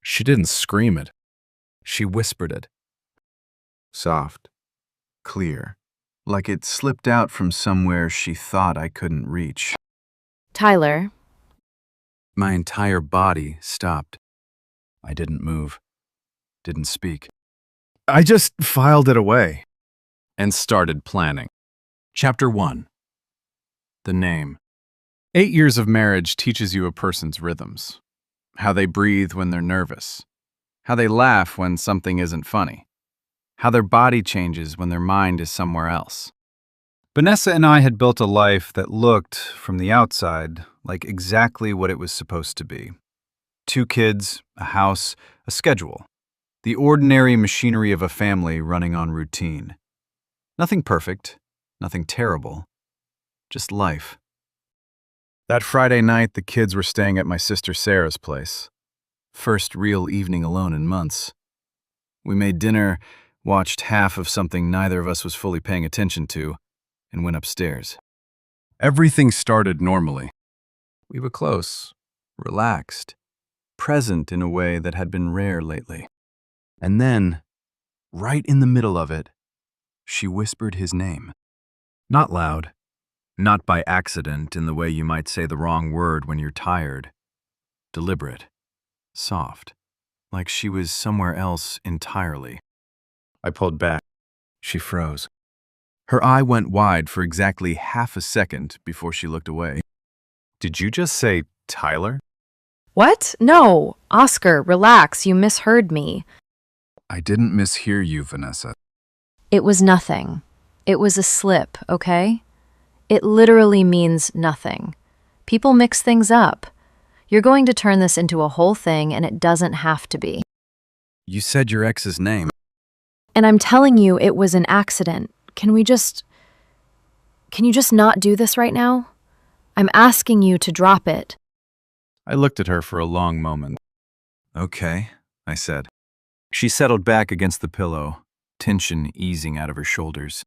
She didn't scream it. She whispered it. Soft, clear, like it slipped out from somewhere she thought I couldn't reach. Tyler. My entire body stopped. I didn't move, didn't speak, I just filed it away. and started planning. Chapter 1. The name. 8 years of marriage teaches you a person's rhythms. How they breathe when they're nervous. How they laugh when something isn't funny. How their body changes when their mind is somewhere else. Vanessa and I had built a life that looked, from the outside, like exactly what it was supposed to be. 2 kids, a house, a schedule. The ordinary machinery of a family running on routine. Nothing perfect, nothing terrible, just life. That Friday night, the kids were staying at my sister Sarah's place. First real evening alone in months. We made dinner, watched half of something neither of us was fully paying attention to, and went upstairs. Everything started normally. We were close, relaxed, present in a way that had been rare lately. And then, right in the middle of it, she whispered his name. Not loud, not by accident in the way you might say the wrong word when you're tired. Deliberate, soft, like she was somewhere else entirely. I pulled back. She froze. Her eye went wide for exactly half a second before she looked away. Did you just say Tyler? What? No. Oscar, relax. You misheard me. I didn't mishear you, Vanessa. It was nothing. It was a slip, okay? It literally means nothing. People mix things up. You're going to turn this into a whole thing, and it doesn't have to be. You said your ex's name. And I'm telling you, it was an accident. Can you just not do this right now? I'm asking you to drop it. I looked at her for a long moment. Okay, I said. She settled back against the pillow, tension easing out of her shoulders.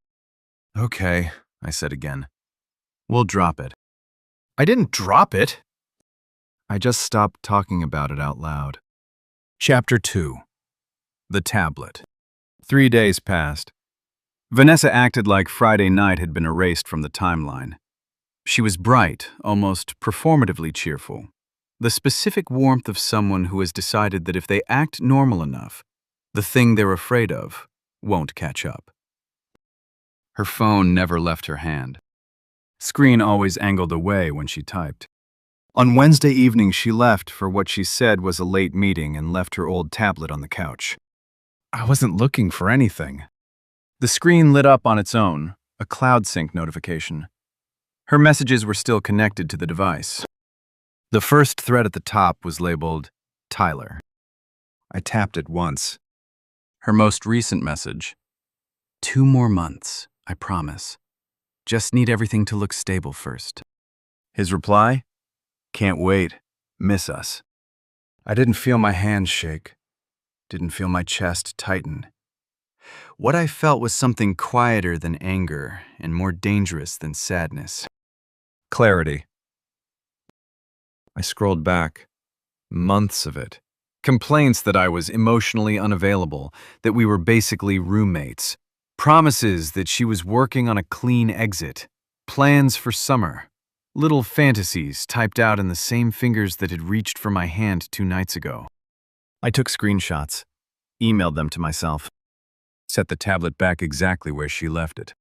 Okay, I said again. We'll drop it. I didn't drop it. I just stopped talking about it out loud. Chapter 2. The tablet. 3 days passed. Vanessa acted like Friday night had been erased from the timeline. She was bright, almost performatively cheerful. The specific warmth of someone who has decided that if they act normal enough, the thing they're afraid of won't catch up. Her phone never left her hand. Screen always angled away when she typed. On Wednesday evening, she left for what she said was a late meeting and left her old tablet on the couch. I wasn't looking for anything. The screen lit up on its own, a cloud sync notification. Her messages were still connected to the device. The first thread at the top was labeled Tyler. I tapped it once. Her most recent message. 2 more months, I promise. Just need everything to look stable first. His reply? Can't wait. Miss us. I didn't feel my hands shake. Didn't feel my chest tighten. What I felt was something quieter than anger and more dangerous than sadness. Clarity. I scrolled back. Months of it. Complaints that I was emotionally unavailable, that we were basically roommates. Promises that she was working on a clean exit. Plans for summer. Little fantasies typed out in the same fingers that had reached for my hand 2 nights ago. I took screenshots, emailed them to myself, set the tablet back exactly where she left it.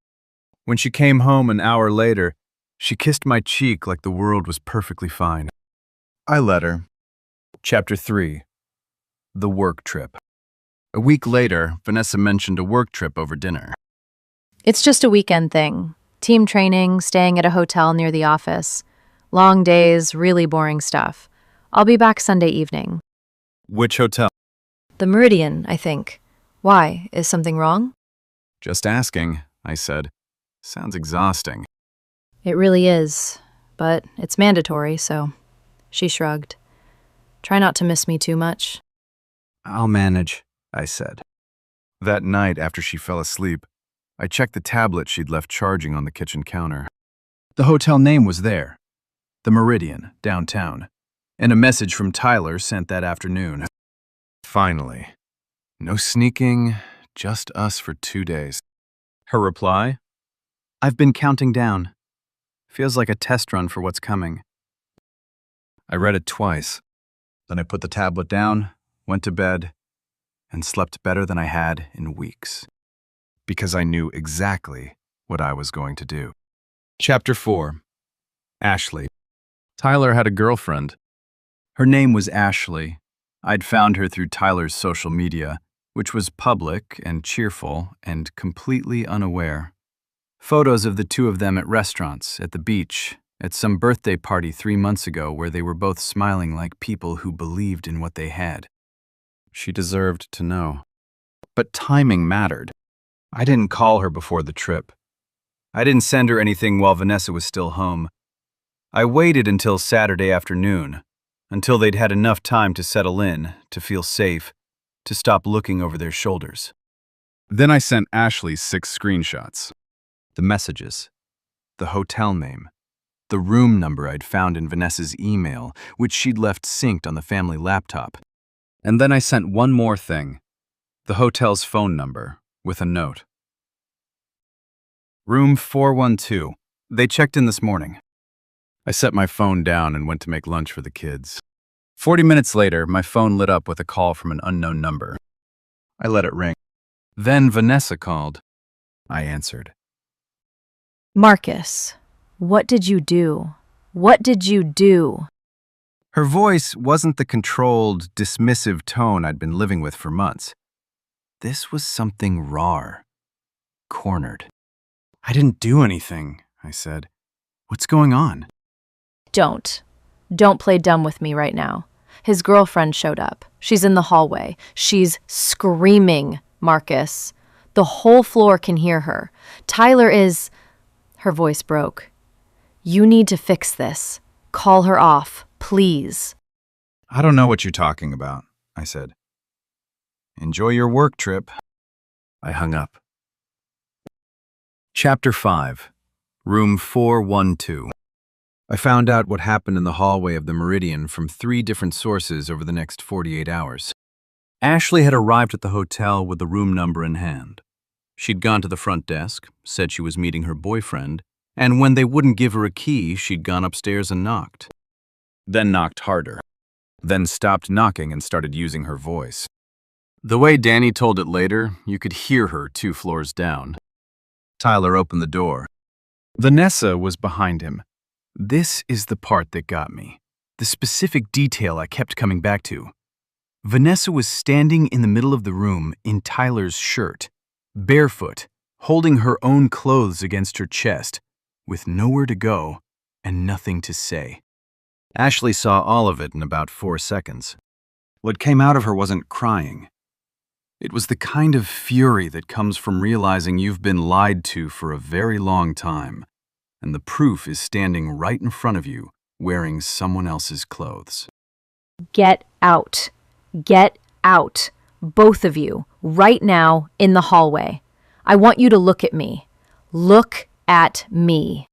When she came home an hour later, she kissed my cheek like the world was perfectly fine. I let her. Chapter 3. The work trip. A week later, Vanessa mentioned a work trip over dinner. It's just a weekend thing. Team training, staying at a hotel near the office. Long days, really boring stuff. I'll be back Sunday evening. Which hotel? The Meridian, I think. Why? Is something wrong? Just asking, I said. Sounds exhausting. It really is, but it's mandatory, so. She shrugged. Try not to miss me too much. I'll manage, I said. That night, after she fell asleep, I checked the tablet she'd left charging on the kitchen counter. The hotel name was there, the Meridian, downtown, and a message from Tyler sent that afternoon. Finally. No sneaking, just us for 2 days. Her reply? I've been counting down. Feels like a test run for what's coming. I read it twice. Then I put the tablet down, went to bed, and slept better than I had in weeks. Because I knew exactly what I was going to do. Chapter 4. Ashley. Tyler had a girlfriend. Her name was Ashley. I'd found her through Tyler's social media, which was public and cheerful and completely unaware. Photos of the two of them at restaurants, at the beach, at some birthday party 3 months ago where they were both smiling like people who believed in what they had. She deserved to know. But timing mattered. I didn't call her before the trip. I didn't send her anything while Vanessa was still home. I waited until Saturday afternoon, until they'd had enough time to settle in, to feel safe, to stop looking over their shoulders. Then I sent Ashley 6 screenshots. The messages, the hotel name, the room number I'd found in Vanessa's email, which she'd left synced on the family laptop. And then I sent one more thing, the hotel's phone number, with a note. Room 412. They checked in this morning. I set my phone down and went to make lunch for the kids. 40 minutes later, my phone lit up with a call from an unknown number. I let it ring. Then Vanessa called. I answered. Marcus, what did you do? What did you do? Her voice wasn't the controlled, dismissive tone I'd been living with for months. This was something raw, cornered. I didn't do anything, I said. What's going on? Don't play dumb with me right now. His girlfriend showed up. She's in the hallway. She's screaming, Marcus. The whole floor can hear her. Tyler is... Her voice broke. You need to fix this. Call her off, please. I don't know what you're talking about, I said. Enjoy your work trip. I hung up. Chapter 5. Room 412. I found out what happened in the hallway of the Meridian from 3 different sources over the next 48 hours. Ashley had arrived at the hotel with the room number in hand. She'd gone to the front desk, said she was meeting her boyfriend, and when they wouldn't give her a key, she'd gone upstairs and knocked. Then knocked harder. Then stopped knocking and started using her voice. The way Danny told it later, you could hear her 2 floors down. Tyler opened the door. Vanessa was behind him. This is the part that got me. The specific detail I kept coming back to. Vanessa was standing in the middle of the room in Tyler's shirt, barefoot, holding her own clothes against her chest, with nowhere to go and nothing to say. Ashley saw all of it in about 4 seconds. What came out of her wasn't crying. It was the kind of fury that comes from realizing you've been lied to for a very long time, and the proof is standing right in front of you, wearing someone else's clothes. Get out. Get out. Both of you, right now, in the hallway. I want you to look at me. Look at me.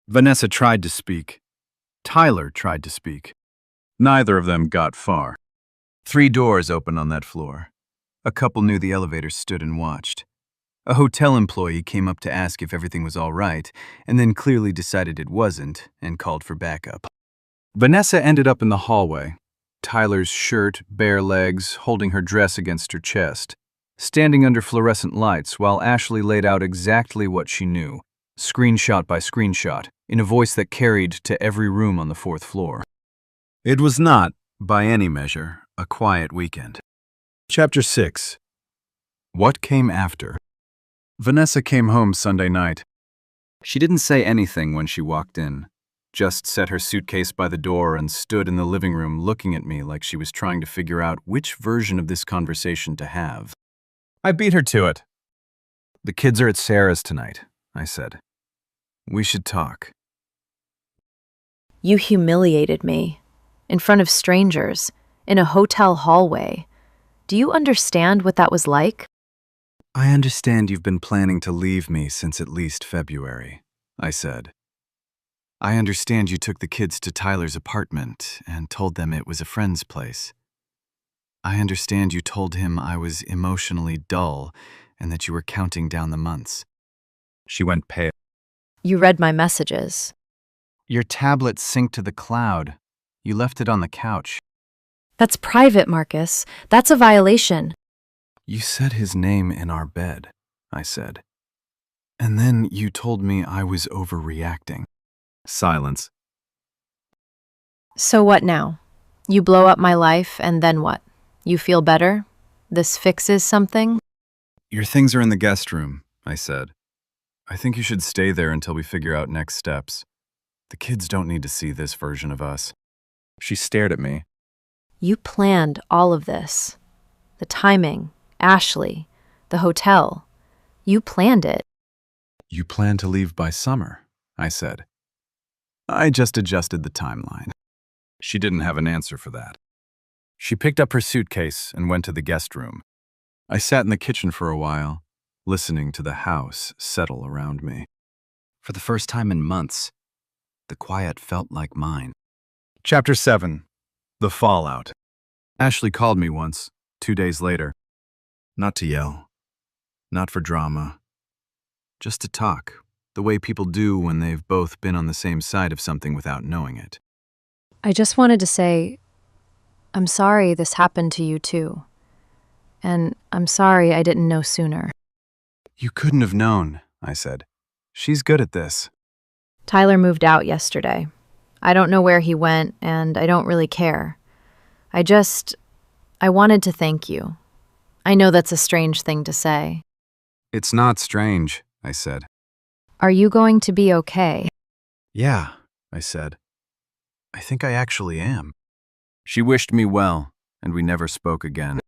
Vanessa tried to speak. Tyler tried to speak. Neither of them got far. 3 doors opened on that floor. A couple knew the elevator stood and watched. A hotel employee came up to ask if everything was all right, and then clearly decided it wasn't and called for backup. Vanessa ended up in the hallway, Tyler's shirt, bare legs, holding her dress against her chest, standing under fluorescent lights while Ashley laid out exactly what she knew, screenshot by screenshot, in a voice that carried to every room on the 4th floor. It was not, by any measure, a quiet weekend. Chapter 6. What came after? Vanessa came home Sunday night. She didn't say anything when she walked in, just set her suitcase by the door and stood in the living room looking at me like she was trying to figure out which version of this conversation to have. I beat her to it. The kids are at Sarah's tonight, I said. We should talk. You humiliated me. In front of strangers. In a hotel hallway. Do you understand what that was like? I understand you've been planning to leave me since at least February, I said. I understand you took the kids to Tyler's apartment and told them it was a friend's place. I understand you told him I was emotionally dull and that you were counting down the months. She went pale. You read my messages. Your tablet synced to the cloud. You left it on the couch. That's private, Marcus. That's a violation. You said his name in our bed, I said. And then you told me I was overreacting. Silence. So what now? You blow up my life, and then what? You feel better? This fixes something? Your things are in the guest room, I said. I think you should stay there until we figure out next steps. The kids don't need to see this version of us. She stared at me. You planned all of this. The timing, Ashley, the hotel. You planned it. You plan to leave by summer, I said. I just adjusted the timeline. She didn't have an answer for that. She picked up her suitcase and went to the guest room. I sat in the kitchen for a while, listening to the house settle around me. For the first time in months, the quiet felt like mine. Chapter 7. The Fallout. Ashley called me once, 2 days later. Not to yell. Not for drama. Just to talk, the way people do when they've both been on the same side of something without knowing it. I just wanted to say, I'm sorry this happened to you too. And I'm sorry I didn't know sooner. You couldn't have known, I said. She's good at this. Tyler moved out yesterday. I don't know where he went, and I don't really care. I wanted to thank you. I know that's a strange thing to say. It's not strange, I said. Are you going to be okay? Yeah, I said. I think I actually am. She wished me well, and we never spoke again.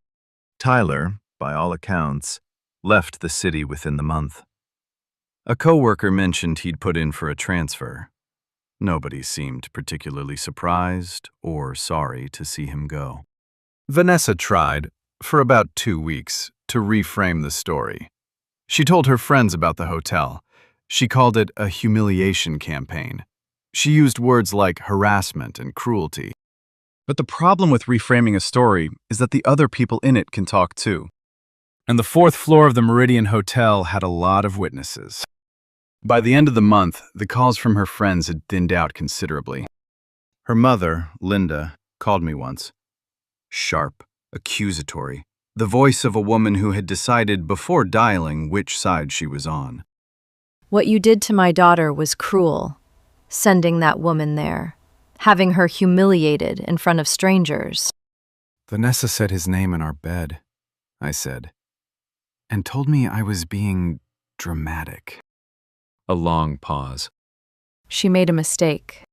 Tyler, by all accounts, left the city within the month. A coworker mentioned he'd put in for a transfer. Nobody seemed particularly surprised or sorry to see him go. Vanessa tried, for about 2 weeks, to reframe the story. She told her friends about the hotel. She called it a humiliation campaign. She used words like harassment and cruelty. But the problem with reframing a story is that the other people in it can talk too. And the 4th floor of the Meridian Hotel had a lot of witnesses. By the end of the month, the calls from her friends had thinned out considerably. Her mother, Linda, called me once. Sharp, accusatory, the voice of a woman who had decided before dialing which side she was on. What you did to my daughter was cruel, sending that woman there, having her humiliated in front of strangers. Vanessa said his name in our bed, I said, and told me I was being dramatic. A long pause. She made a mistake.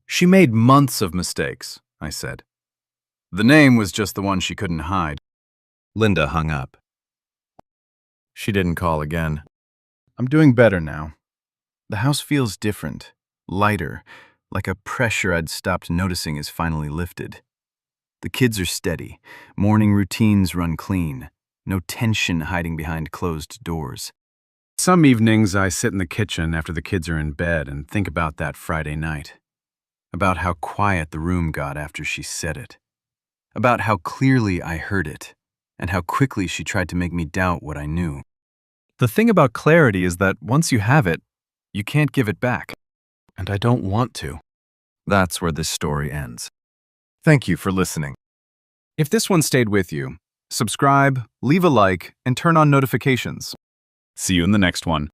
She made months of mistakes, I said. The name was just the one she couldn't hide. Linda hung up. She didn't call again. I'm doing better now. The house feels different, lighter, like a pressure I'd stopped noticing is finally lifted. The kids are steady. Morning routines run clean. No tension hiding behind closed doors. Some evenings I sit in the kitchen after the kids are in bed and think about that Friday night. About how quiet the room got after she said it. About how clearly I heard it, and how quickly she tried to make me doubt what I knew. The thing about clarity is that once you have it, you can't give it back. And I don't want to. That's where this story ends. Thank you for listening. If this one stayed with you, subscribe, leave a like, and turn on notifications. See you in the next one.